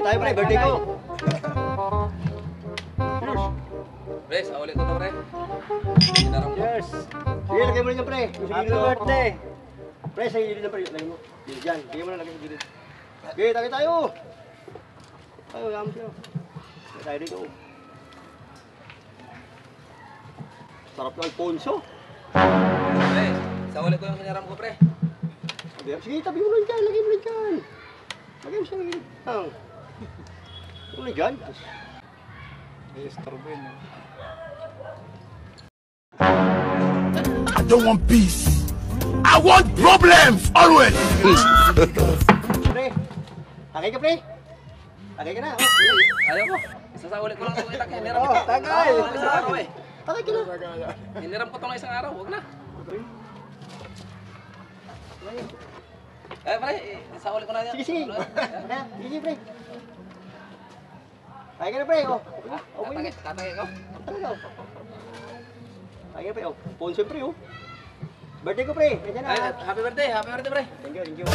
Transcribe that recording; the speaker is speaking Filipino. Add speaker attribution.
Speaker 1: tayo, pre. Birthday ko.
Speaker 2: Pre, sa ulit ko to, pre. Hinaram ko.
Speaker 3: Cheers!
Speaker 1: Sige, lagay mo rin yan, pre.
Speaker 3: Happy birthday!
Speaker 1: Pre, sa gilid na, pre. Lagay mo. Diyan. Lagay mo na, lagay sa gilid. Okay, tayo. Tayo, yaman siya. Tayo dito. Sarap ng Alfonso.
Speaker 2: Pre, sa ulit ko yung hinaram ko, pre.
Speaker 1: Sige, tabi mo lang dyan. Lagay mo lang dyan. Lagay mo sa gilid. Lagay mo lang dyan.
Speaker 3: I-storbo yun.
Speaker 4: I don't want peace. I want problems always.
Speaker 1: Pre, tagay ka, pre. Tagay ka na. Oh,
Speaker 2: Ayaw ko. Sa ulit ko lang ito itak. Hiniram ko.
Speaker 3: Tagay!
Speaker 2: Isang araw eh.
Speaker 1: tagay ka na.
Speaker 2: Hiniram ko ito ng isang araw. Huwag na. Pre, sa ulit ko na yan.
Speaker 1: Sige. Sige, pre. Tagay ka na, pre. Oh,
Speaker 2: Tatagay ko.
Speaker 1: tagay ka. Tagay ka, pre. Oh, Alfonso, pre. Oh. Birthday ko, pre. Nandiyan
Speaker 2: Ay,
Speaker 1: na.
Speaker 2: happy birthday, pre.
Speaker 1: Thank you.